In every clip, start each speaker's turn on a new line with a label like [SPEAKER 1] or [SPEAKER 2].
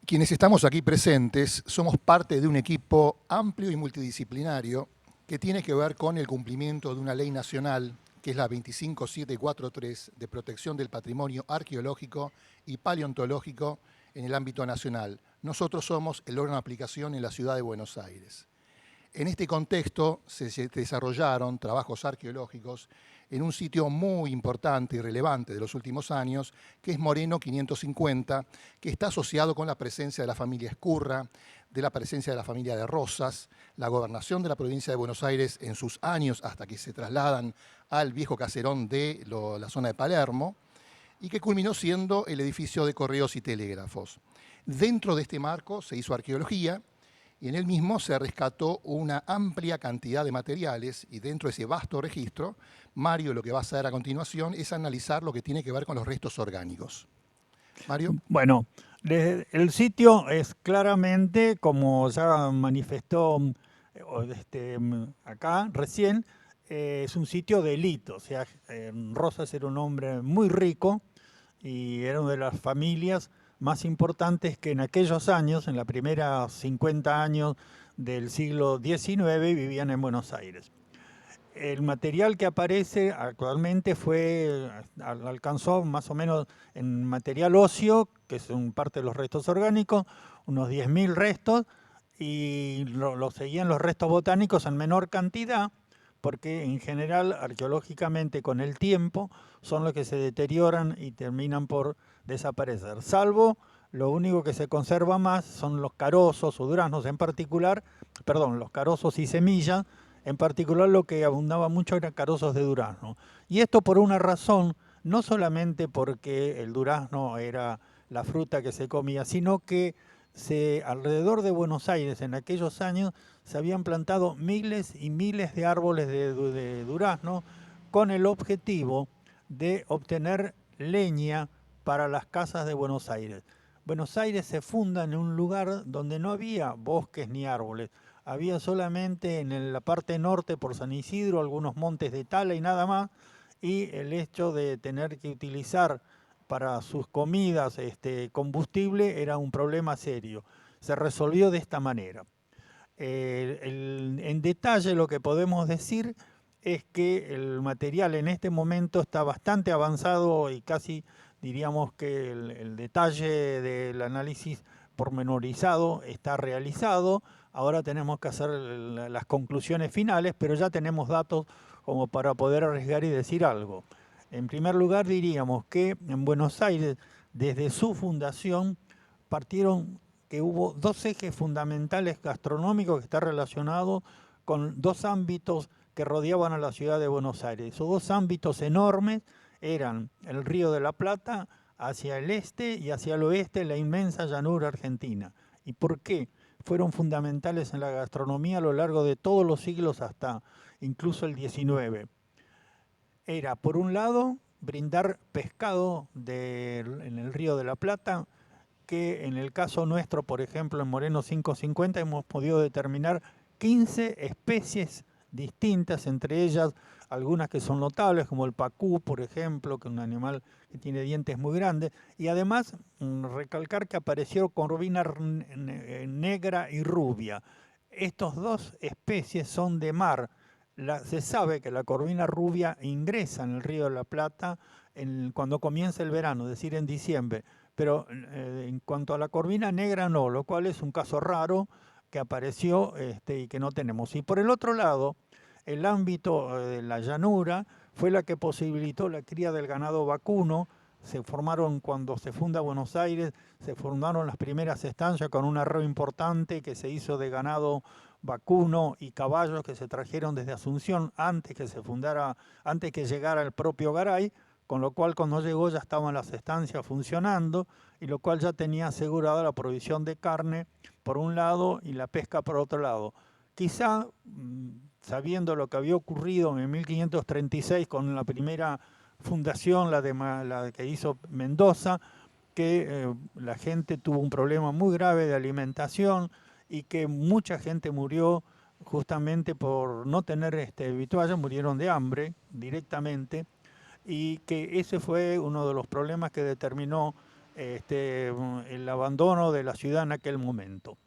[SPEAKER 1] Quienes estamos aquí presentes somos parte de un equipo amplio y multidisciplinario que tiene que ver con el cumplimiento de una ley nacional, que es la 25743, de protección del patrimonio arqueológico y paleontológico en el ámbito nacional. Nosotros somos el órgano de aplicación en la ciudad de Buenos Aires. En este contexto se desarrollaron trabajos arqueológicos en un sitio muy importante y relevante de los últimos años, que es Moreno 550, que está asociado con la presencia de la familia Escurra, de la presencia de la familia de Rosas, la gobernación de la provincia de Buenos Aires en sus años hasta que se trasladan al viejo caserón de la zona de Palermo, y que culminó siendo el edificio de correos y telégrafos. Dentro de este marco se hizo arqueología, y en el mismo se rescató una amplia cantidad de materiales, y dentro de ese vasto registro, Mario lo que va a hacer a continuación es analizar lo que tiene que ver con los restos orgánicos. Mario.
[SPEAKER 2] Bueno, el sitio es claramente, como ya manifestó acá recién, es un sitio de élite. O sea, Rosas era un hombre muy rico y era una de las familias más importantes que en aquellos años, en la primera 50 años del siglo XIX, vivían en Buenos Aires. El material que aparece actualmente alcanzó más o menos en material óseo, que son parte de los restos orgánicos, unos 10.000 restos, y lo seguían los restos botánicos en menor cantidad, porque en general, arqueológicamente, con el tiempo, son los que se deterioran y terminan por desaparecer. Salvo, lo único que se conserva más son los carozos o duraznos en particular, perdón, los carozos y semillas, en particular lo que abundaba mucho eran carozos de durazno. Y esto por una razón, no solamente porque el durazno era la fruta que se comía, sino que alrededor de Buenos Aires en aquellos años se habían plantado miles y miles de árboles de durazno con el objetivo de obtener leña para las casas de Buenos Aires. Buenos Aires se funda en un lugar donde no había bosques ni árboles, había solamente en la parte norte por San Isidro algunos montes de tala y nada más, y el hecho de tener que utilizar para sus comidas combustible era un problema serio. Se resolvió de esta manera. En detalle lo que podemos decir es que el material en este momento está bastante avanzado y casi diríamos que el detalle del análisis pormenorizado está realizado. Ahora tenemos que hacer las conclusiones finales, pero ya tenemos datos como para poder arriesgar y decir algo. En primer lugar, diríamos que en Buenos Aires, desde su fundación, partieron que hubo dos ejes fundamentales gastronómicos que están relacionados con dos ámbitos que rodeaban a la ciudad de Buenos Aires. Esos dos ámbitos enormes eran el Río de la Plata hacia el este y hacia el oeste la inmensa llanura argentina. ¿Y por qué? Fueron fundamentales en la gastronomía a lo largo de todos los siglos hasta incluso el XIX. Era, por un lado, brindar pescado en el Río de la Plata, que en el caso nuestro, por ejemplo, en Moreno 550, hemos podido determinar 15 especies distintas, entre ellas algunas que son notables, como el pacú, por ejemplo, que es un animal que tiene dientes muy grandes, y además recalcar que apareció corvina negra y rubia. Estas dos especies son de mar. Se sabe que la corvina rubia ingresa en el río de la Plata cuando comienza el verano, es decir, en diciembre, pero en cuanto a la corvina negra no, lo cual es un caso raro que apareció y que no tenemos. Y por el otro lado, el ámbito de la llanura fue la que posibilitó la cría del ganado vacuno. Se formaron, cuando se funda Buenos Aires, se formaron las primeras estancias con un arreo importante que se hizo de ganado vacuno y caballos que se trajeron desde Asunción antes que llegara el propio Garay, con lo cual cuando llegó ya estaban las estancias funcionando y lo cual ya tenía asegurada la provisión de carne por un lado y la pesca por otro lado. Quizá, sabiendo lo que había ocurrido en 1536 con la primera fundación, la que hizo Mendoza, que la gente tuvo un problema muy grave de alimentación y que mucha gente murió justamente por no tener vituallas, murieron de hambre directamente, y que ese fue uno de los problemas que determinó el abandono de la ciudad en aquel momento.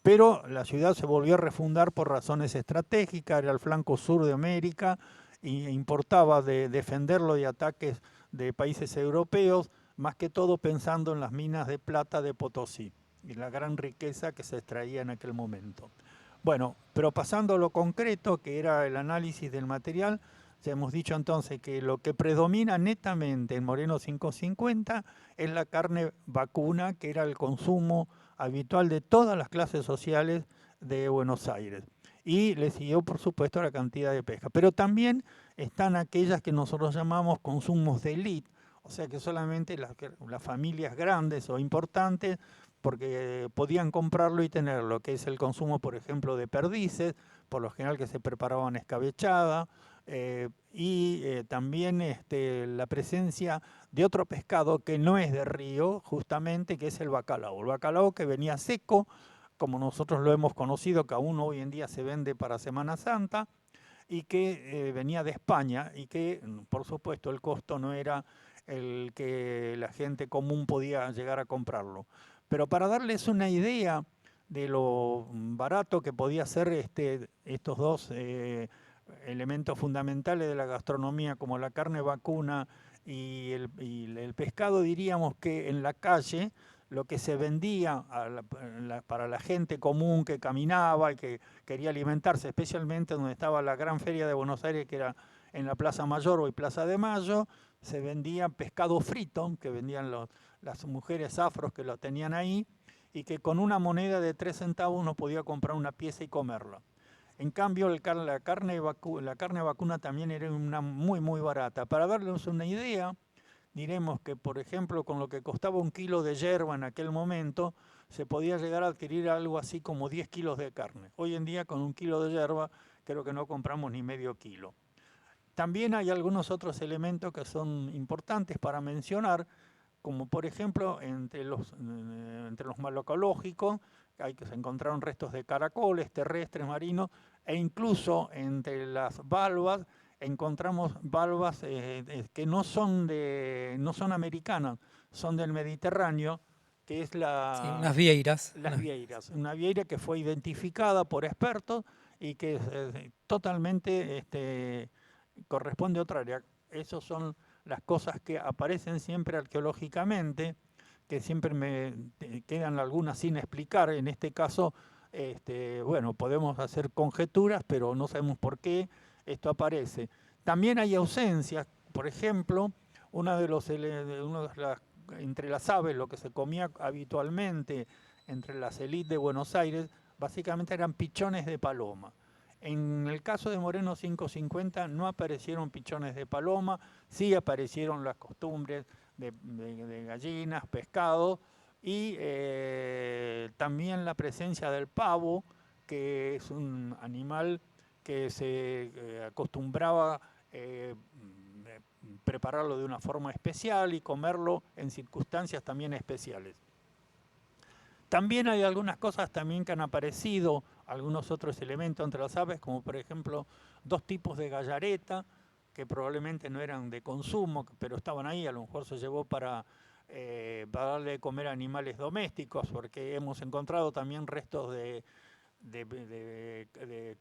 [SPEAKER 2] Pero la ciudad se volvió a refundar por razones estratégicas, era el flanco sur de América e importaba de defenderlo de ataques de países europeos, más que todo pensando en las minas de plata de Potosí y la gran riqueza que se extraía en aquel momento. Bueno, pero pasando a lo concreto, que era el análisis del material, ya hemos dicho entonces que lo que predomina netamente en Moreno 550 es la carne vacuna, que era el consumo habitual de todas las clases sociales de Buenos Aires. Y le siguió, por supuesto, la cantidad de pesca. Pero también están aquellas que nosotros llamamos consumos de élite, o sea que solamente las familias grandes o importantes, porque podían comprarlo y tenerlo, que es el consumo, por ejemplo, de perdices, por lo general que se preparaban escabechada, también la presencia de otro pescado que no es de río, justamente, que es el bacalao. El bacalao que venía seco, como nosotros lo hemos conocido, que aún hoy en día se vende para Semana Santa, y que venía de España y que, por supuesto, el costo no era el que la gente común podía llegar a comprarlo. Pero para darles una idea de lo barato que podía ser estos dos elementos fundamentales de la gastronomía, como la carne vacuna y el pescado, diríamos que en la calle lo que se vendía para la gente común que caminaba y que quería alimentarse, especialmente donde estaba la gran feria de Buenos Aires, que era en la Plaza Mayor, hoy Plaza de Mayo, se vendía pescado frito, que vendían las mujeres afros que lo tenían ahí, y que con una moneda de 3 centavos uno podía comprar una pieza y comerla. En cambio, la carne vacuna también era muy barata. Para darles una idea, diremos que, por ejemplo, con lo que costaba un kilo de yerba en aquel momento, se podía llegar a adquirir algo así como 10 kilos de carne. Hoy en día, con un kilo de yerba, creo que no compramos ni medio kilo. También hay algunos otros elementos que son importantes para mencionar, como por ejemplo, entre los malocológicos, se encontraron restos de caracoles terrestres, marinos, e incluso entre las valvas encontramos valvas que no son americanas, son del Mediterráneo, que es
[SPEAKER 3] Sí, unas vieiras.
[SPEAKER 2] las vieiras. Una vieira que fue identificada por expertos y que totalmente corresponde a otra área. Esas son las cosas que aparecen siempre arqueológicamente, que siempre me quedan algunas sin explicar. En este caso, bueno, podemos hacer conjeturas, pero no sabemos por qué esto aparece. También hay ausencias, por ejemplo, entre las aves, lo que se comía habitualmente entre las élites de Buenos Aires, básicamente eran pichones de paloma. En el caso de Moreno 550 no aparecieron pichones de paloma, sí aparecieron las costumbres de gallinas, pescado y también la presencia del pavo, que es un animal que se acostumbraba prepararlo de una forma especial y comerlo en circunstancias también especiales. También hay algunas cosas también que han aparecido, algunos otros elementos entre las aves, como por ejemplo 2 tipos de gallareta, que probablemente no eran de consumo, pero estaban ahí, a lo mejor se llevó para darle de comer a animales domésticos, porque hemos encontrado también restos de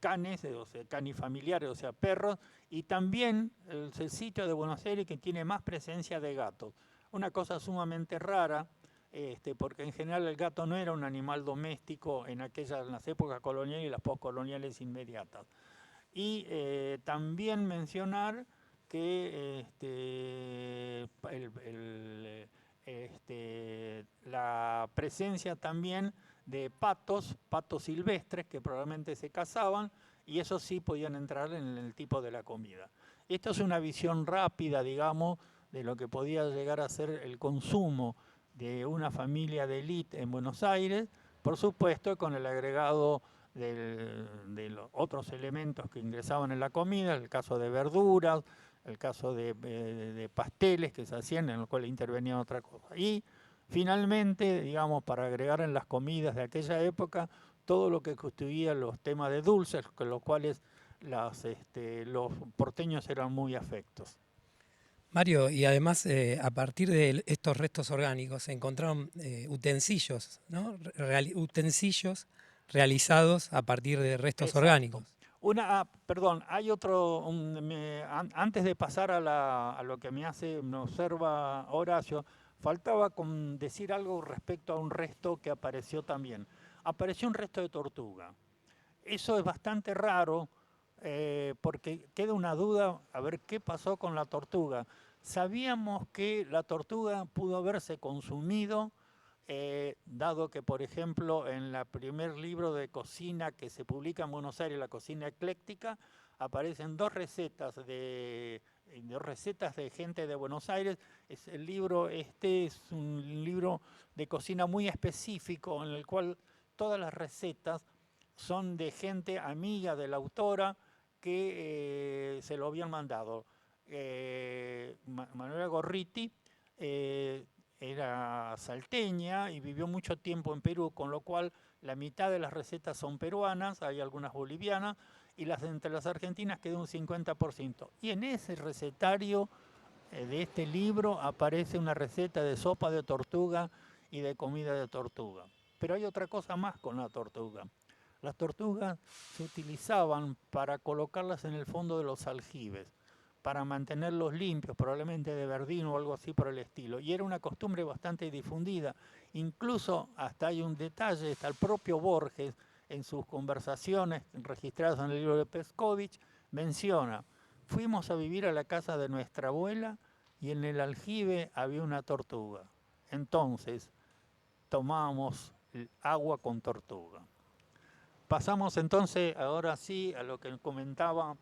[SPEAKER 2] canes, o sea, canis familiares, o sea, perros, y también el sitio de Buenos Aires que tiene más presencia de gatos. Una cosa sumamente rara, porque en general el gato no era un animal doméstico en las épocas coloniales y las postcoloniales inmediatas. Y también mencionar que la presencia también de patos silvestres que probablemente se cazaban y esos sí podían entrar en el tipo de la comida. Esto es una visión rápida, digamos, de lo que podía llegar a ser el consumo de una familia de élite en Buenos Aires, por supuesto con el agregado de los otros elementos que ingresaban en la comida, el caso de verduras, el caso de pasteles que se hacían, en los cuales intervenían otra cosa. Y finalmente, digamos, para agregar en las comidas de aquella época, todo lo que constituía los temas de dulces, con los cuales los porteños eran muy afectos.
[SPEAKER 3] Mario, y además a partir de estos restos orgánicos se encontraron utensilios, ¿no? Utensilios realizados a partir de restos
[SPEAKER 2] Exacto.
[SPEAKER 3] orgánicos.
[SPEAKER 2] Perdón, hay antes de pasar a lo que me observa Horacio, faltaba decir algo respecto a un resto que apareció también. Apareció un resto de tortuga. Eso es bastante raro porque queda una duda a ver qué pasó con la tortuga. Sabíamos que la tortuga pudo haberse consumido, dado que, por ejemplo, en el primer libro de cocina que se publica en Buenos Aires, La cocina ecléctica, aparecen dos recetas de gente de Buenos Aires. Este es un libro de cocina muy específico en el cual todas las recetas son de gente amiga de la autora que se lo habían mandado. Manuela Gorriti era salteña y vivió mucho tiempo en Perú, con lo cual la mitad de las recetas son peruanas, hay algunas bolivianas, y entre las argentinas quedó un 50%. Y en ese recetario de este libro aparece una receta de sopa de tortuga y de comida de tortuga. Pero hay otra cosa más con la tortuga. Las tortugas se utilizaban para colocarlas en el fondo de los aljibes, para mantenerlos limpios, probablemente de verdín o algo así por el estilo. Y era una costumbre bastante difundida. Incluso hasta hay un detalle, está el propio Borges en sus conversaciones registradas en el libro de Pescovich, menciona: fuimos a vivir a la casa de nuestra abuela y en el aljibe había una tortuga. Entonces tomábamos agua con tortuga. Pasamos entonces ahora sí a lo que comentaba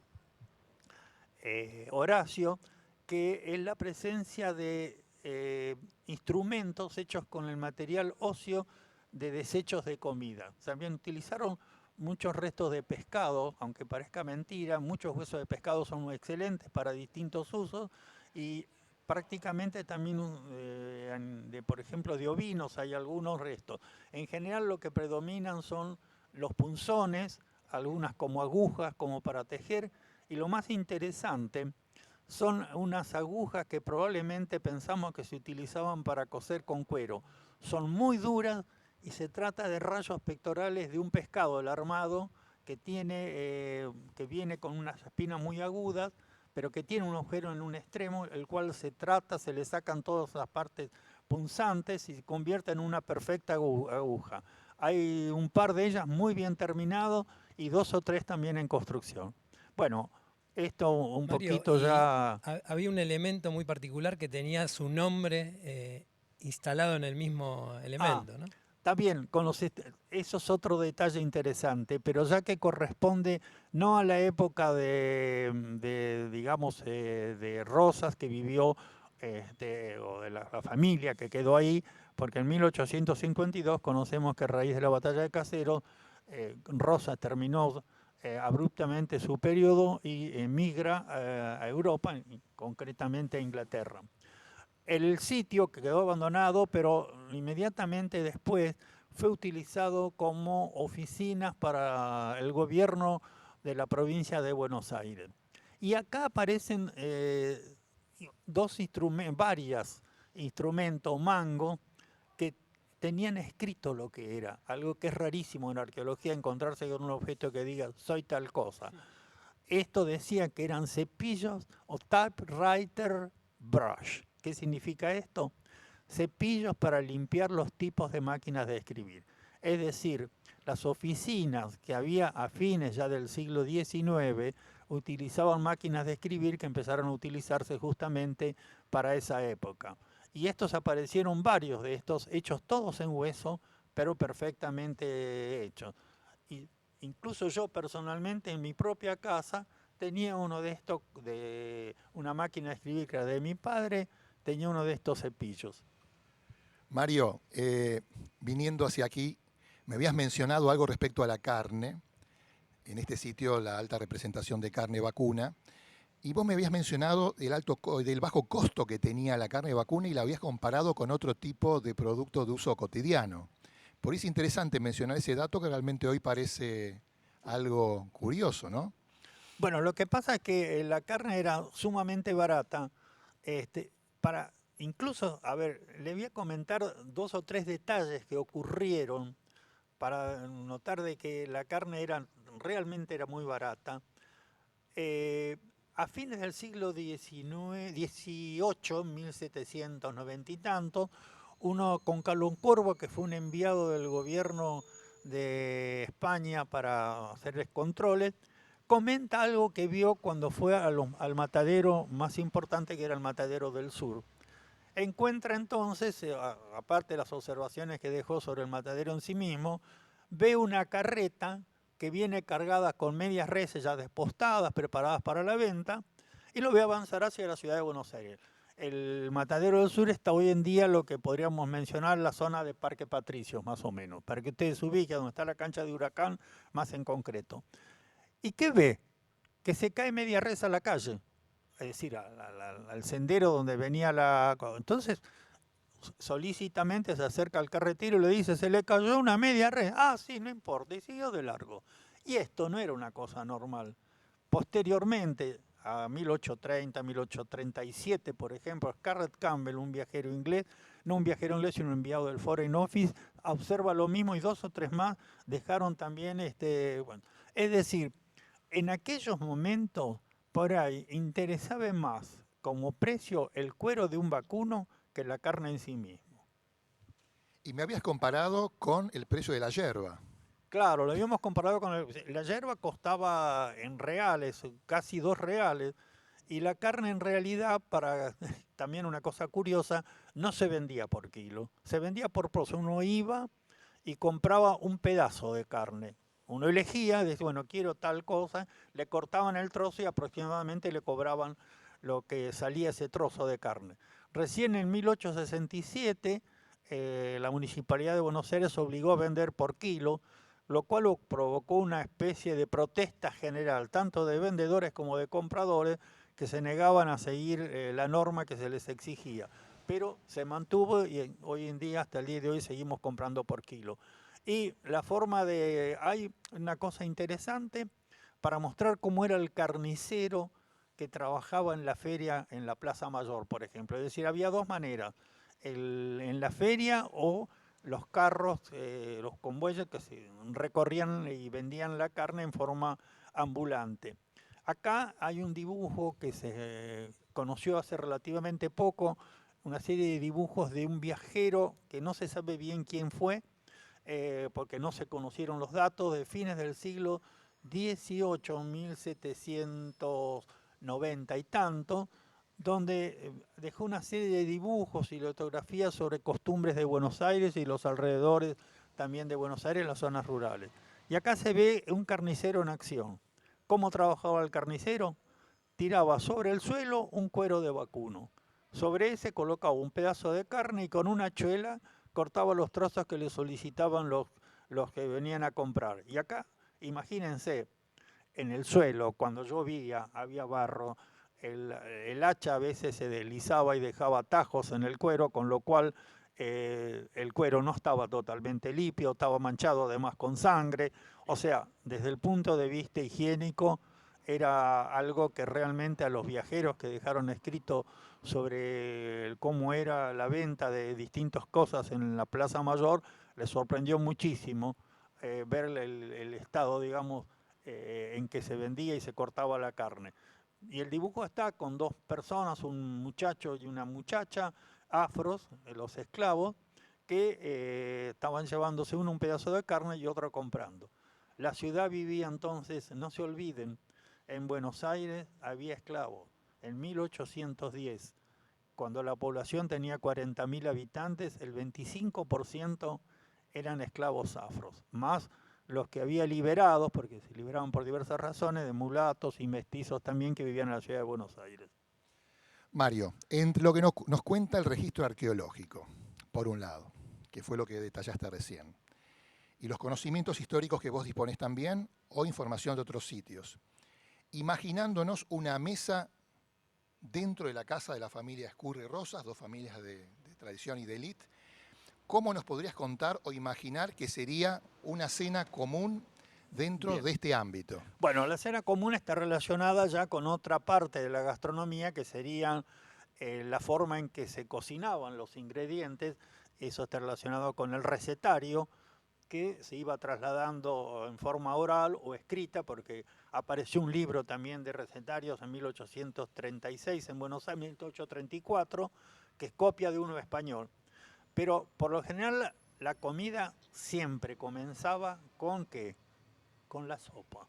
[SPEAKER 2] Horacio, que es la presencia de instrumentos hechos con el material óseo de desechos de comida. También utilizaron muchos restos de pescado, aunque parezca mentira, muchos huesos de pescado son excelentes para distintos usos, y prácticamente también, por ejemplo, de ovinos hay algunos restos. En general lo que predominan son los punzones, algunas como agujas, como para tejer, y lo más interesante son unas agujas que probablemente pensamos que se utilizaban para coser con cuero. Son muy duras y se trata de rayos pectorales de un pescado, el armado, que viene con unas espinas muy agudas, pero que tiene un agujero en un extremo, el cual se le sacan todas las partes punzantes y se convierte en una perfecta aguja. Hay un par de ellas muy bien terminados y 2 o 3 también en construcción. Bueno, esto un
[SPEAKER 3] Mario,
[SPEAKER 2] poquito
[SPEAKER 3] y
[SPEAKER 2] ya...
[SPEAKER 3] había un elemento muy particular que tenía su nombre instalado en el mismo
[SPEAKER 2] Ah,
[SPEAKER 3] elemento, ¿no?
[SPEAKER 2] está bien, eso es otro detalle interesante, pero ya que corresponde no a la época digamos, de Rosas que vivió, o de la familia que quedó ahí, porque en 1852 conocemos que a raíz de la batalla de Caseros, Rosas terminó abruptamente su periodo y emigra a Europa, y concretamente a Inglaterra. El sitio que quedó abandonado, pero inmediatamente después fue utilizado como oficinas para el gobierno de la provincia de Buenos Aires. Y acá aparecen varios instrumentos mango que tenían escrito lo que era, algo que es rarísimo en arqueología, encontrarse con un objeto que diga soy tal cosa. Esto decía que eran cepillos o typewriter brush. ¿Qué significa esto? Cepillos para limpiar los tipos de máquinas de escribir. Es decir, las oficinas que había a fines ya del siglo XIX utilizaban máquinas de escribir que empezaron a utilizarse justamente para esa época. Y estos aparecieron varios de estos, hechos todos en hueso, pero perfectamente hechos. Y incluso yo personalmente en mi propia casa tenía uno de estos, de una máquina de escribir que era de mi padre, tenía uno de estos cepillos.
[SPEAKER 1] Mario, viniendo hacia aquí, me habías mencionado algo respecto a la carne, en este sitio la alta representación de carne vacuna, y vos me habías mencionado del bajo costo que tenía la carne vacuna y la habías comparado con otro tipo de producto de uso cotidiano. Por eso es interesante mencionar ese dato que realmente hoy parece algo curioso, ¿no?
[SPEAKER 2] Bueno, lo que pasa es que la carne era sumamente barata Para incluso, a ver, le voy a comentar 2 o 3 detalles que ocurrieron para notar de que la carne realmente era muy barata. A fines del siglo XVIII, 1790 y tanto, uno con Caloncorvo, que fue un enviado del gobierno de España para hacerles controles, comenta algo que vio cuando fue al matadero más importante, que era el matadero del sur. Encuentra entonces, aparte de las observaciones que dejó sobre el matadero en sí mismo, ve una carreta que viene cargada con medias reses ya despostadas, preparadas para la venta, y lo ve avanzar hacia la ciudad de Buenos Aires. El matadero del sur está hoy en día lo que podríamos mencionar la zona de Parque Patricios, más o menos, para que ustedes se ubiquen donde está la cancha de Huracán, más en concreto. ¿Y qué ve? Que se cae media res a la calle, es decir, al sendero donde venía la... Entonces, solícitamente se acerca al carretero y le dice, se le cayó una media res. Ah, sí, no importa, y siguió de largo. Y esto no era una cosa normal. Posteriormente, a 1830, 1837, por ejemplo, Scarlett Campbell, un viajero inglés, no un viajero inglés, sino un enviado del Foreign Office, observa lo mismo y 2 o 3 más dejaron también, bueno. Es decir, en aquellos momentos, por ahí, interesaba más como precio el cuero de un vacuno que la carne en sí mismo.
[SPEAKER 1] Y me habías comparado con el precio de la yerba.
[SPEAKER 2] Claro, lo habíamos comparado con la yerba costaba en reales, casi 2 reales, y la carne en realidad, para también una cosa curiosa, no se vendía por kilo, se vendía por trozo. Uno iba y compraba un pedazo de carne. Uno elegía, decía, bueno, quiero tal cosa, le cortaban el trozo y aproximadamente le cobraban lo que salía ese trozo de carne. Recién en 1867 la Municipalidad de Buenos Aires obligó a vender por kilo, lo cual provocó una especie de protesta general, tanto de vendedores como de compradores, que se negaban a seguir la norma que se les exigía. Pero se mantuvo y hoy en día, hasta el día de hoy, seguimos comprando por kilo. Y la forma de... Hay una cosa interesante para mostrar cómo era el carnicero que trabajaba en la feria en la Plaza Mayor, por ejemplo. Es decir, había 2 maneras, en la feria o los carros, los convoyes que se recorrían y vendían la carne en forma ambulante. Acá hay un dibujo que se conoció hace relativamente poco, una serie de dibujos de un viajero que no se sabe bien quién fue, porque no se conocieron los datos, de fines del siglo XVIII, 1790 y tanto, donde dejó una serie de dibujos y litografías sobre costumbres de Buenos Aires y los alrededores también de Buenos Aires, las zonas rurales. Y acá se ve un carnicero en acción. ¿Cómo trabajaba el carnicero? Tiraba sobre el suelo un cuero de vacuno. Sobre ese colocaba un pedazo de carne y con una hachuela cortaba los trozos que le solicitaban los que venían a comprar. Y acá, imagínense, en el suelo, cuando llovía, había barro, el hacha a veces se deslizaba y dejaba tajos en el cuero, con lo cual el cuero no estaba totalmente limpio, estaba manchado además con sangre. O sea, desde el punto de vista higiénico, era algo que realmente a los viajeros que dejaron escrito sobre cómo era la venta de distintas cosas en la Plaza Mayor, les sorprendió muchísimo ver el estado, digamos, en que se vendía y se cortaba la carne. Y el dibujo está con 2 personas, un muchacho y una muchacha, afros, los esclavos, que estaban llevándose uno un pedazo de carne y otro comprando. La ciudad vivía entonces, no se olviden, en Buenos Aires había esclavos. En 1810, cuando la población tenía 40.000 habitantes, el 25% eran esclavos afros, más los que había liberados, porque se liberaban por diversas razones, de mulatos y mestizos también que vivían en la ciudad de Buenos Aires.
[SPEAKER 1] Mario, entre lo que nos cuenta el registro arqueológico, por un lado, que fue lo que detallaste recién, y los conocimientos históricos que vos disponés también, o información de otros sitios, imaginándonos una mesa dentro de la casa de la familia Escurri Rosas, 2 familias de tradición y de élite, ¿cómo nos podrías contar o imaginar que sería una cena común dentro de este ámbito?
[SPEAKER 2] Bueno, la cena común está relacionada ya con otra parte de la gastronomía, que serían la forma en que se cocinaban los ingredientes, eso está relacionado con el recetario, que se iba trasladando en forma oral o escrita, porque apareció un libro también de recetarios en 1836 en Buenos Aires, 1834, que es copia de uno español. Pero por lo general la comida siempre comenzaba con ¿qué? Con la sopa.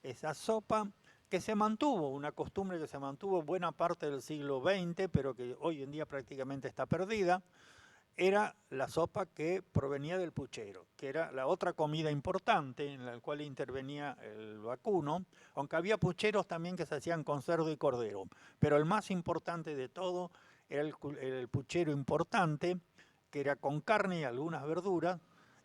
[SPEAKER 2] Esa sopa que se mantuvo, una costumbre que se mantuvo buena parte del siglo XX, pero que hoy en día prácticamente está perdida, era la sopa que provenía del puchero, que era la otra comida importante en la cual intervenía el vacuno, aunque había pucheros también que se hacían con cerdo y cordero, pero el más importante de todo era el puchero importante, que era con carne y algunas verduras,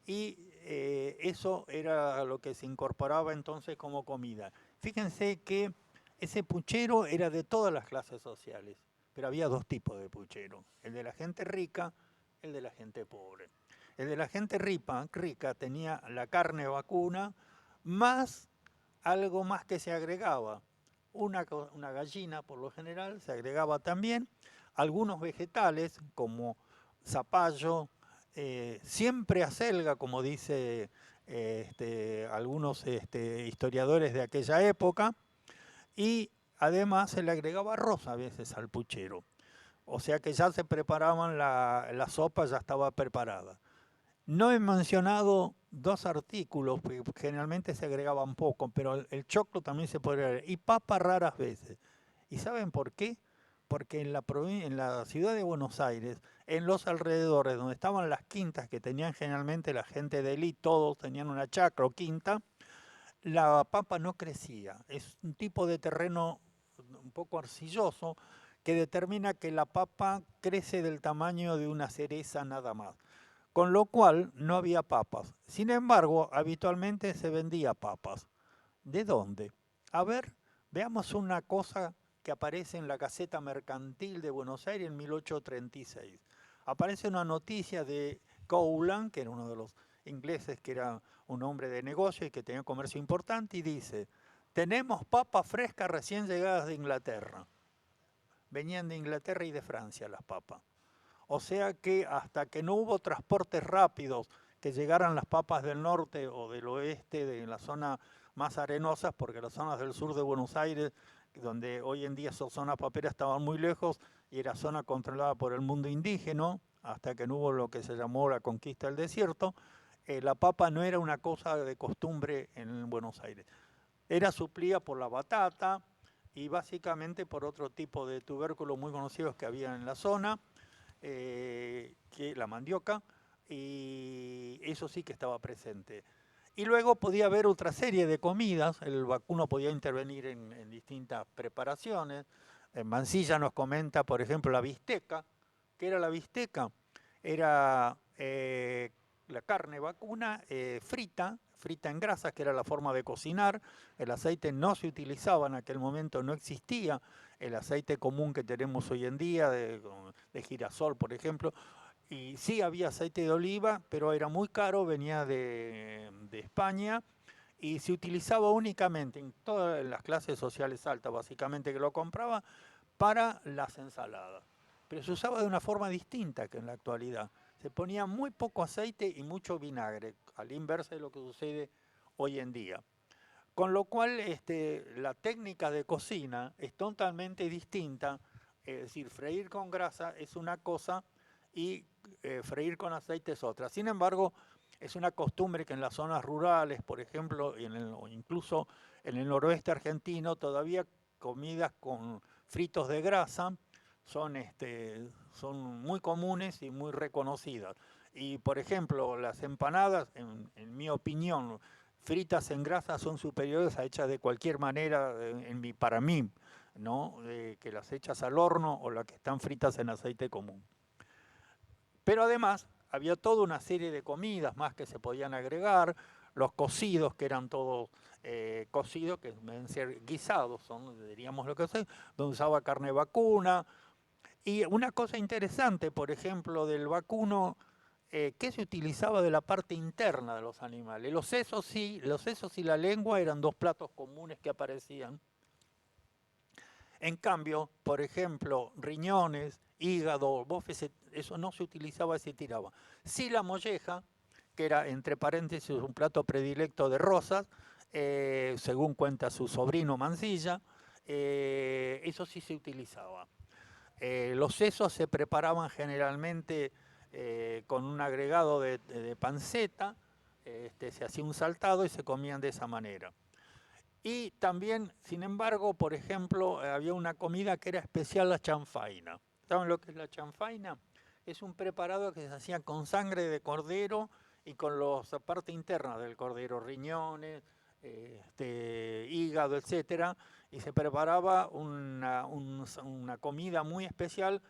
[SPEAKER 2] y eso era lo que se incorporaba entonces como comida. Fíjense que ese puchero era de todas las clases sociales, pero había dos tipos de puchero, el de la gente rica, el de la gente pobre. El de la gente rica tenía la carne vacuna más algo más que se agregaba. Una gallina por lo general se agregaba también, algunos vegetales como zapallo, siempre acelga, como dice algunos historiadores de aquella época, y además se le agregaba arroz a veces al puchero. O sea que ya se preparaban, la sopa ya estaba preparada. No he mencionado dos artículos, porque generalmente se agregaban poco, pero el choclo también se podría agregar, y papa raras veces. ¿Y saben por qué? Porque en la ciudad de Buenos Aires, en los alrededores, donde estaban las quintas que tenían generalmente la gente de élite, todos tenían una chacra o quinta, la papa no crecía. Es un tipo de terreno un poco arcilloso, que determina que la papa crece del tamaño de una cereza nada más, con lo cual no había papas. Sin embargo, habitualmente se vendía papas. ¿De dónde? A ver, veamos una cosa que aparece en la Gaceta Mercantil de Buenos Aires en 1836. Aparece una noticia de Cowland, que era uno de los ingleses, que era un hombre de negocio y que tenía comercio importante, y dice: tenemos papas frescas recién llegadas de Inglaterra. Venían de Inglaterra y de Francia las papas. O sea que hasta que no hubo transportes rápidos que llegaran las papas del norte o del oeste, de la zona más arenosas, porque las zonas del sur de Buenos Aires, donde hoy en día son zonas paperas, estaban muy lejos y era zona controlada por el mundo indígena, hasta que no hubo lo que se llamó la conquista del desierto, la papa no era una cosa de costumbre en Buenos Aires. Era suplida por la batata y básicamente por otro tipo de tubérculos muy conocidos que había en la zona, que la mandioca, y eso sí que estaba presente. Y luego podía haber otra serie de comidas, el vacuno podía intervenir en distintas preparaciones. Mansilla nos comenta, por ejemplo, la bisteca. ¿Qué era la bisteca? Era la carne vacuna frita en grasas, que era la forma de cocinar. El aceite no se utilizaba en aquel momento, no existía el aceite común que tenemos hoy en día, de girasol, por ejemplo. Y sí había aceite de oliva, pero era muy caro, venía de España y se utilizaba únicamente en todas las clases sociales altas, básicamente, que lo compraba para las ensaladas. Pero se usaba de una forma distinta que en la actualidad. Se ponía muy poco aceite y mucho vinagre, al inverso de lo que sucede hoy en día. Con lo cual la técnica de cocina es totalmente distinta, es decir, freír con grasa es una cosa y freír con aceite es otra. Sin embargo, es una costumbre que en las zonas rurales, por ejemplo, o incluso en el noroeste argentino, todavía comidas con fritos de grasa son muy comunes y muy reconocidas. Y por ejemplo, las empanadas, en mi opinión, fritas en grasa son superiores a hechas de cualquier manera, para mí, ¿no? Que las hechas al horno o las que están fritas en aceite común. Pero además había toda una serie de comidas más que se podían agregar, los cocidos, que eran todos cocidos, que deben ser guisados, diríamos lo que sé, donde usaba carne vacuna. Y una cosa interesante, por ejemplo, del vacuno, que se utilizaba de la parte interna de los animales. Los sesos y la lengua eran dos platos comunes que aparecían. En cambio, por ejemplo, riñones, hígado, bofes, eso no se utilizaba, se tiraba. Sí la molleja, que era entre paréntesis un plato predilecto de Rosas, según cuenta su sobrino Mansilla, eso sí se utilizaba. Los sesos se preparaban generalmente con un agregado de panceta, se hacía un saltado y se comían de esa manera. Y también, sin embargo, por ejemplo, había una comida que era especial, la chanfaina. ¿Saben lo que es la chanfaina? Es un preparado que se hacía con sangre de cordero y con la parte interna del cordero, riñones, hígado, etcétera, y se preparaba una comida muy especial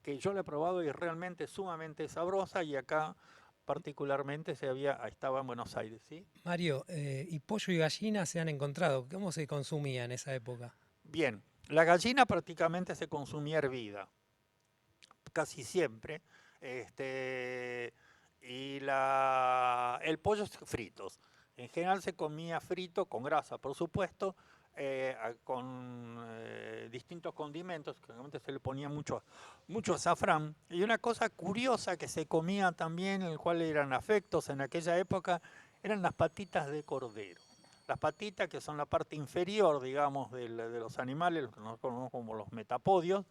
[SPEAKER 2] que yo la he probado y es realmente sumamente sabrosa, y acá particularmente estaba en Buenos Aires, ¿sí?
[SPEAKER 3] Mario, ¿y pollo y gallina se han encontrado? ¿Cómo se consumía en esa época?
[SPEAKER 2] Bien, la gallina prácticamente se consumía hervida, casi siempre, y el pollo fritos. En general se comía frito, con grasa por supuesto, con distintos condimentos, que realmente se le ponía mucho azafrán. Y una cosa curiosa que se comía también, el cual eran afectos en aquella época, eran las patitas de cordero. Las patitas, que son la parte inferior, digamos, de los animales, lo que nosotros conocemos como los metapodios,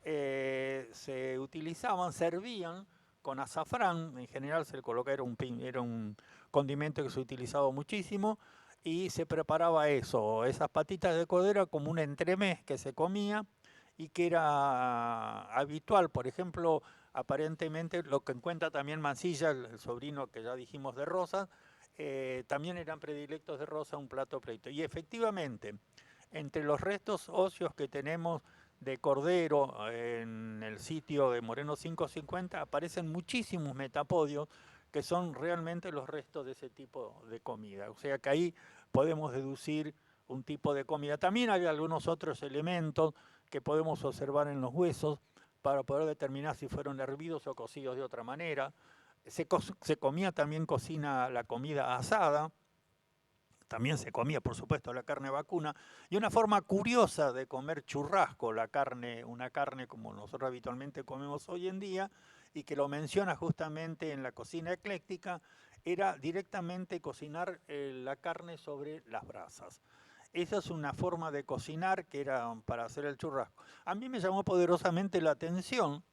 [SPEAKER 2] se utilizaban, servían con azafrán. En general se le colocaba, era un condimento que se utilizaba muchísimo, y se preparaba eso, esas patitas de cordero, como un entremés que se comía y que era habitual. Por ejemplo, aparentemente lo que encuentra también Mansilla, el sobrino que ya dijimos de Rosas, también eran predilectos de Rosa, un plato pleito. Y efectivamente, entre los restos óseos que tenemos de cordero en el sitio de Moreno 550 aparecen muchísimos metapodios que son realmente los restos de ese tipo de comida. O sea que ahí podemos deducir un tipo de comida. También hay algunos otros elementos que podemos observar en los huesos para poder determinar si fueron hervidos o cocidos de otra manera. Se comía también la comida asada. También se comía, por supuesto, la carne vacuna, y una forma curiosa de comer churrasco, una carne como nosotros habitualmente comemos hoy en día, y que lo menciona justamente en la cocina ecléctica, era directamente cocinar la carne sobre las brasas. Esa es una forma de cocinar que era para hacer el churrasco. A mí me llamó poderosamente la atención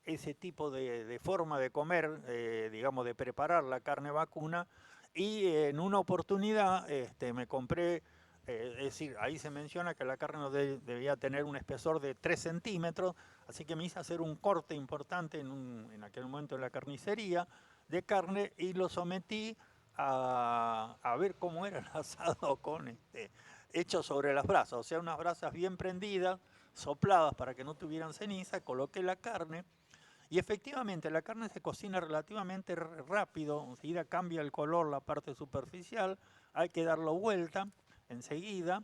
[SPEAKER 2] ese tipo de forma de comer, digamos, de preparar la carne vacuna, y en una oportunidad me compré, es decir, ahí se menciona que la carne debía tener un espesor de 3 centímetros, así que me hice hacer un corte importante en aquel momento en la carnicería de carne, y lo sometí a ver cómo era el asado hecho sobre las brasas, o sea, unas brasas bien prendidas, sopladas para que no tuvieran ceniza. Coloqué la carne, y efectivamente la carne se cocina relativamente rápido, enseguida cambia el color, la parte superficial, hay que darlo vuelta enseguida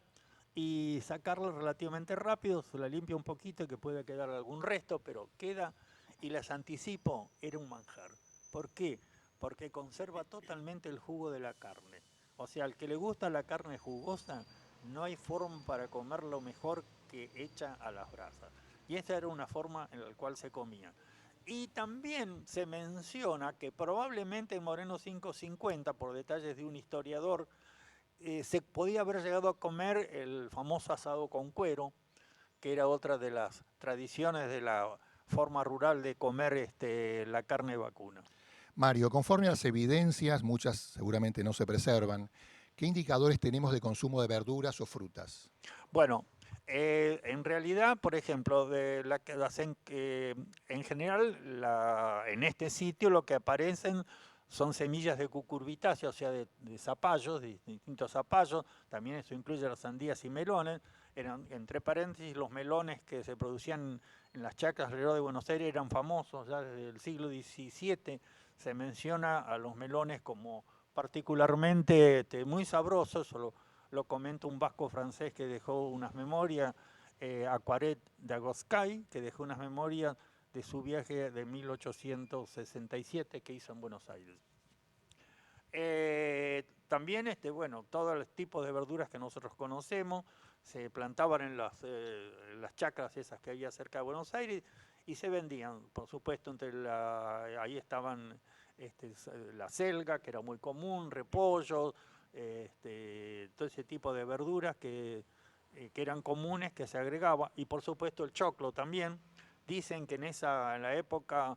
[SPEAKER 2] y sacarla relativamente rápido, se la limpia un poquito, que puede quedar algún resto, pero queda, y les anticipo, era un manjar. ¿Por qué? Porque conserva totalmente el jugo de la carne. O sea, al que le gusta la carne jugosa, no hay forma para comerlo mejor que hecha a las brasas. Y esa era una forma en la cual se comía. Y también se menciona que probablemente en Moreno 550, por detalles de un historiador, se podía haber llegado a comer el famoso asado con cuero, que era otra de las tradiciones de la forma rural de comer la carne vacuna.
[SPEAKER 1] Mario, conforme a las evidencias, muchas seguramente no se preservan, ¿qué indicadores tenemos de consumo de verduras o frutas?
[SPEAKER 2] Bueno, en realidad, por ejemplo, en general en este sitio lo que aparecen son semillas de cucurbitácea, o sea, de zapallos, de distintos zapallos. También eso incluye las sandías y melones. Eran, entre paréntesis, los melones que se producían en las chacras alrededor de Buenos Aires eran famosos ya desde el siglo XVII. Se menciona a los melones como particularmente muy sabrosos. Lo comenta un vasco francés que dejó unas memorias, Aquaret de Agoscay, que dejó unas memorias de su viaje de 1867 que hizo en Buenos Aires. También, bueno, todos los tipos de verduras que nosotros conocemos, se plantaban en las chacras esas que había cerca de Buenos Aires y se vendían, por supuesto, ahí estaban la selga, que era muy común, repollo, todo ese tipo de verduras que eran comunes, que se agregaba, y por supuesto el choclo también. Dicen que en la época,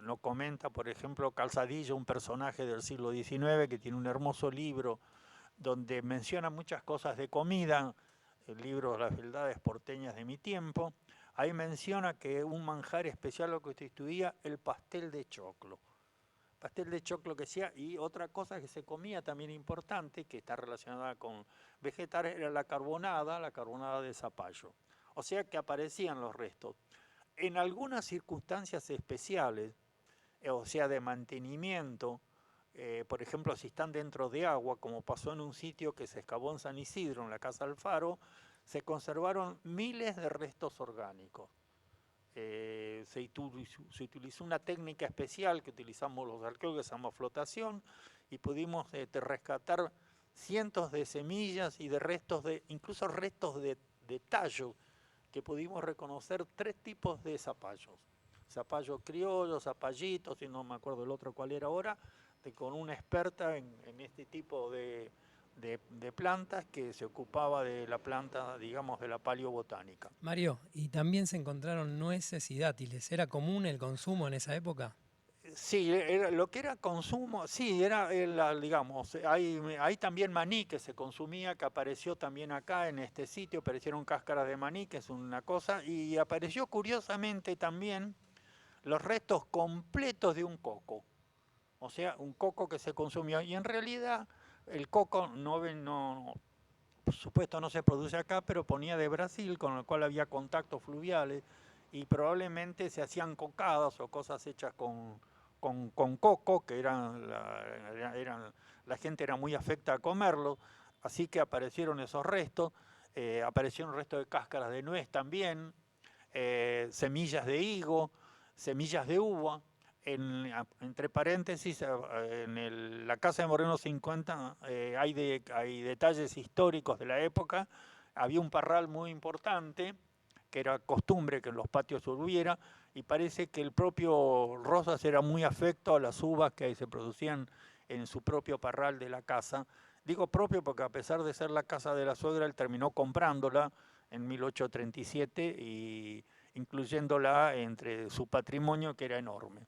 [SPEAKER 2] lo comenta por ejemplo Calzadillo, un personaje del siglo XIX que tiene un hermoso libro donde menciona muchas cosas de comida, el libro Las verdades porteñas de mi tiempo. Ahí menciona que un manjar especial lo constituía el pastel de choclo. Pastel de choclo que sea, y otra cosa que se comía también importante, que está relacionada con vegetales, era la carbonada de zapallo. O sea que aparecían los restos. En algunas circunstancias especiales, o sea de mantenimiento, por ejemplo si están dentro de agua, como pasó en un sitio que se excavó en San Isidro, en la Casa Alfaro, se conservaron miles de restos orgánicos. Se utilizó una técnica especial que utilizamos los arqueólogos, que se llama flotación, y pudimos rescatar cientos de semillas y de restos, incluso restos de tallos, que pudimos reconocer 3 tipos de zapallos. Zapallo criollo, zapallitos, y no me acuerdo el otro cuál era ahora, con una experta en este tipo de plantas que se ocupaba de la planta, digamos, de la paleobotánica.
[SPEAKER 3] Mario, y también se encontraron nueces y dátiles. ¿Era común el consumo en esa época?
[SPEAKER 2] Sí, lo que era consumo, sí, digamos, hay también maní que se consumía, que apareció también acá en este sitio, aparecieron cáscaras de maní, que es una cosa, y apareció curiosamente también los restos completos de un coco, o sea, un coco que se consumió, y en realidad el coco por supuesto no se produce acá, pero ponía de Brasil, con el cual había contactos fluviales, y probablemente se hacían cocadas o cosas hechas con coco, que la gente era muy afecta a comerlo, así que aparecieron esos restos, aparecieron restos de cáscaras de nuez también, semillas de higo, semillas de uva. Entre paréntesis, la casa de Moreno 50 hay detalles históricos de la época. Había un parral muy importante, que era costumbre que en los patios hubiera, y parece que el propio Rosas era muy afecto a las uvas que se producían en su propio parral de la casa. Digo propio porque a pesar de ser la casa de la suegra, él terminó comprándola en 1837 y incluyéndola entre su patrimonio, que era enorme.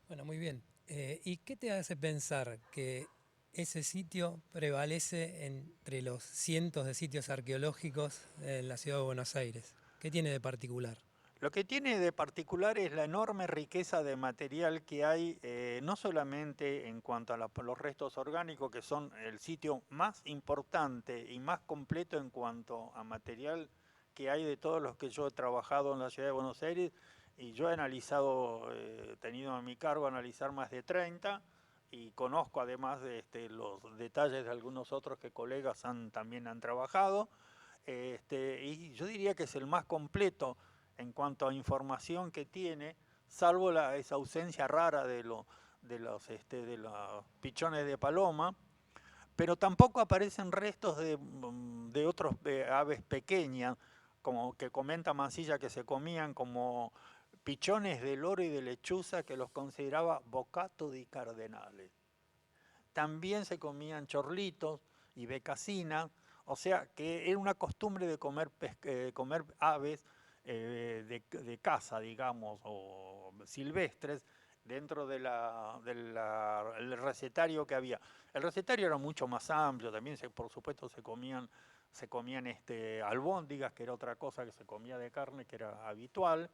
[SPEAKER 3] Bueno, muy bien. ¿Y qué te hace pensar que ese sitio prevalece entre los cientos de sitios arqueológicos en la ciudad de Buenos Aires? ¿Qué tiene de particular?
[SPEAKER 2] Lo que tiene de particular es la enorme riqueza de material que hay, no solamente en cuanto a los restos orgánicos, que son el sitio más importante y más completo en cuanto a material que hay de todos los que yo he trabajado en la ciudad de Buenos Aires, y yo he analizado, tenido a mi cargo analizar más de 30, y conozco además de los detalles de algunos otros que colegas también han trabajado, y yo diría que es el más completo en cuanto a información que tiene, salvo esa ausencia rara de los pichones de paloma, pero tampoco aparecen restos de otros aves pequeñas, como que comenta Mansilla que se comían, como pichones de loro y de lechuza, que los consideraba bocato di cardenales. También se comían chorlitos y becasinas, o sea que era una costumbre de comer aves de caza, digamos, o silvestres, dentro del recetario que había. El recetario era mucho más amplio, también por supuesto se comían albóndigas, que era otra cosa que se comía de carne, que era habitual.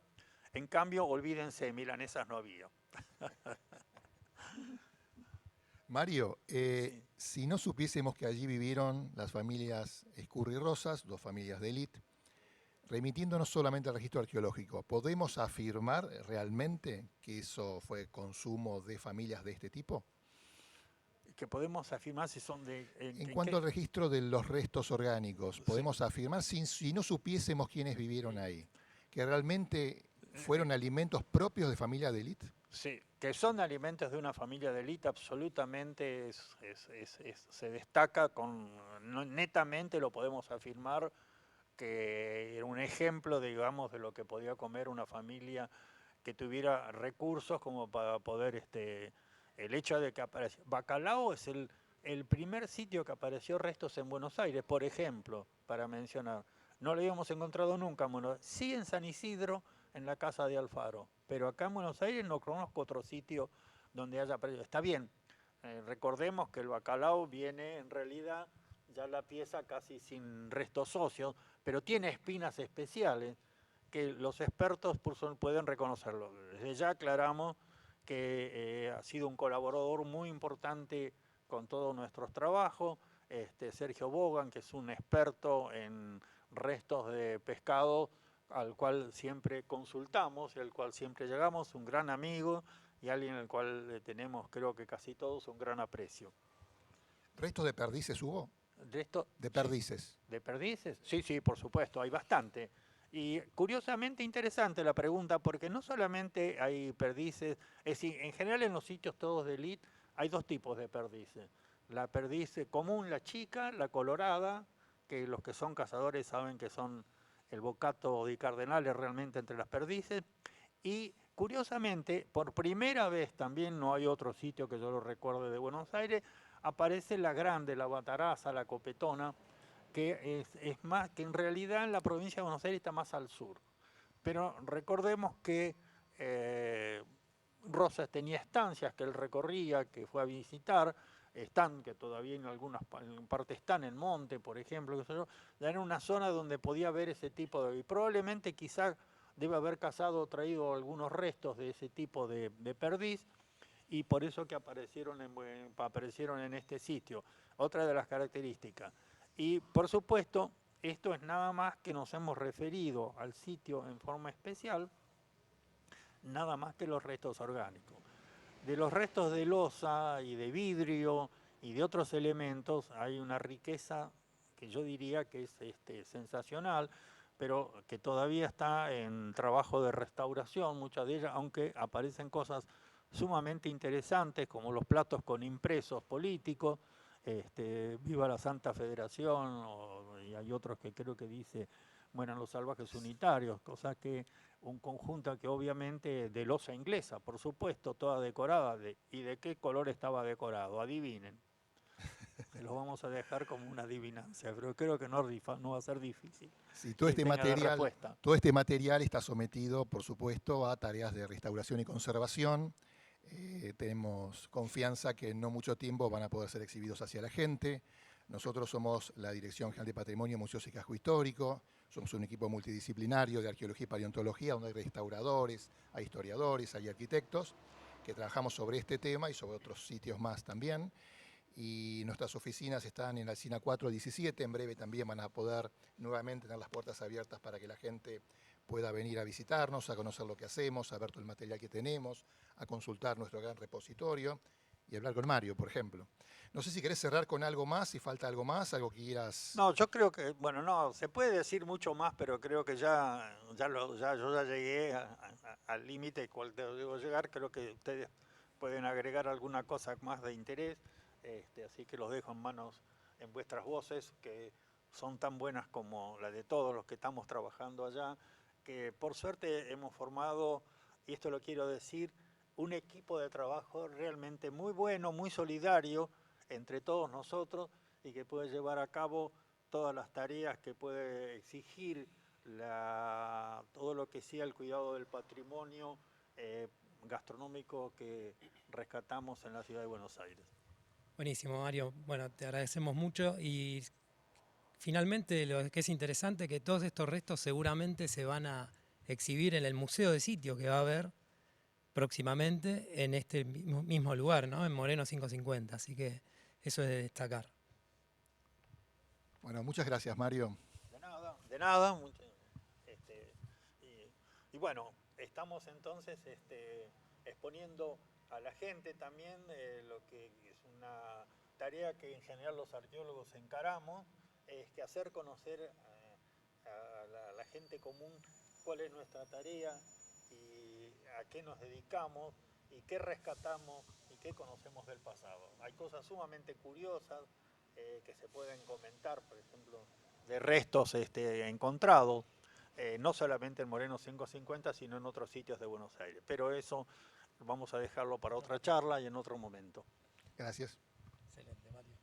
[SPEAKER 2] En cambio, olvídense, milanesas no había.
[SPEAKER 1] Mario,
[SPEAKER 2] Sí.
[SPEAKER 1] si no supiésemos que allí vivieron las familias Escurri Rosas, 2 familias de élite, remitiéndonos solamente al registro arqueológico, ¿podemos afirmar realmente que eso fue consumo de familias de este tipo?
[SPEAKER 2] Que podemos afirmar si son de...
[SPEAKER 1] En cuanto al registro de los restos orgánicos, ¿podemos afirmar, si no supiésemos quiénes vivieron ahí, que realmente fueron alimentos propios de familias de élite?
[SPEAKER 2] Sí, que son alimentos de una familia de élite, absolutamente se destaca, netamente lo podemos afirmar, que era un ejemplo, digamos, de lo que podía comer una familia que tuviera recursos como para poder, el hecho de que apareció. Bacalao es el primer sitio que apareció restos en Buenos Aires, por ejemplo, para mencionar. No lo habíamos encontrado nunca en Buenos Aires. Sí en San Isidro, en la casa de Alfaro, pero acá en Buenos Aires no conozco otro sitio donde haya aparecido. Está bien, recordemos que el bacalao viene en realidad ya la pieza casi sin restos óseos, pero tiene espinas especiales que los expertos pueden reconocerlo. Desde ya aclaramos que ha sido un colaborador muy importante con todos nuestros trabajos. Sergio Bogan, que es un experto en restos de pescado, al cual siempre consultamos y al cual siempre llegamos, un gran amigo y alguien al cual le tenemos, creo que casi todos, un gran aprecio.
[SPEAKER 1] ¿Restos de perdices hubo? De
[SPEAKER 2] Sí,
[SPEAKER 1] perdices.
[SPEAKER 2] ¿de perdices? Sí, sí, por supuesto, hay bastante. Y curiosamente interesante la pregunta, porque no solamente hay perdices, es decir, en general en los sitios todos de élite hay dos tipos de perdices. La perdiz común, la chica, la colorada, que los que son cazadores saben que son el bocato di cardenales realmente entre las perdices. Y curiosamente, por primera vez también, no hay otro sitio que yo lo recuerde de Buenos Aires, aparece la grande, la bataraza, la copetona, que es más, que en realidad en la provincia de Buenos Aires está más al sur. Pero recordemos que Rosas tenía estancias que él recorría, que fue a visitar, están, que todavía en algunas partes están en monte, por ejemplo, ya era una zona donde podía ver ese tipo de... Y probablemente quizá debe haber cazado o traído algunos restos de ese tipo de perdiz, y por eso que aparecieron en este sitio. Otra de las características. Y por supuesto, esto es nada más que nos hemos referido al sitio en forma especial, nada más que los restos orgánicos. De los restos de loza y de vidrio y de otros elementos hay una riqueza que yo diría que es sensacional, pero que todavía está en trabajo de restauración, muchas de ellas, aunque aparecen cosas sumamente interesantes como los platos con impresos políticos, Viva la Santa Federación, y hay otros que creo que dice mueran los salvajes unitarios, cosa que un conjunto que obviamente de loza inglesa, por supuesto, toda decorada. ¿Y de qué color estaba decorado? Adivinen. Se los vamos a dejar como una adivinancia, pero creo que no va a ser difícil
[SPEAKER 1] Sí,
[SPEAKER 2] que tengan la respuesta.
[SPEAKER 1] todo este material está sometido, por supuesto, a tareas de restauración y conservación. Tenemos confianza que en no mucho tiempo van a poder ser exhibidos hacia la gente. Nosotros somos la Dirección General de Patrimonio, Museos y Casco Histórico. Somos un equipo multidisciplinario de arqueología y paleontología, donde hay restauradores, hay historiadores, hay arquitectos, que trabajamos sobre este tema y sobre otros sitios más también. Y nuestras oficinas están en Alsina 417. En breve también van a poder nuevamente tener las puertas abiertas para que la gente pueda venir a visitarnos, a conocer lo que hacemos, a ver todo el material que tenemos, a consultar nuestro gran repositorio y hablar con Mario, por ejemplo. No sé si querés cerrar con algo más, si falta algo más, algo que quieras.
[SPEAKER 2] No, yo creo que, bueno, no, se puede decir mucho más, pero creo que yo ya llegué al límite cual debo llegar. Creo que ustedes pueden agregar alguna cosa más de interés, así que los dejo en manos, en vuestras voces, que son tan buenas como la de todos los que estamos trabajando allá, que por suerte hemos formado, y esto lo quiero decir, un equipo de trabajo realmente muy bueno, muy solidario entre todos nosotros, y que puede llevar a cabo todas las tareas que puede exigir todo lo que sea el cuidado del patrimonio gastronómico que rescatamos en la ciudad de Buenos Aires.
[SPEAKER 3] Buenísimo, Mario. Bueno, te agradecemos mucho y finalmente lo que es interesante es que todos estos restos seguramente se van a exhibir en el Museo de Sitio que va a haber próximamente en este mismo lugar, ¿no? En Moreno 550, así que eso es de destacar.
[SPEAKER 1] Bueno, muchas gracias, Mario.
[SPEAKER 2] De nada. Y bueno, estamos entonces exponiendo a la gente también lo que es una tarea que en general los arqueólogos encaramos, es que hacer conocer a la gente común cuál es nuestra tarea y a qué nos dedicamos, y qué rescatamos y qué conocemos del pasado. Hay cosas sumamente curiosas que se pueden comentar, por ejemplo, de restos encontrados, no solamente en Moreno 550, sino en otros sitios de Buenos Aires. Pero eso vamos a dejarlo para otra charla y en otro momento.
[SPEAKER 1] Gracias.
[SPEAKER 3] Excelente, Mario.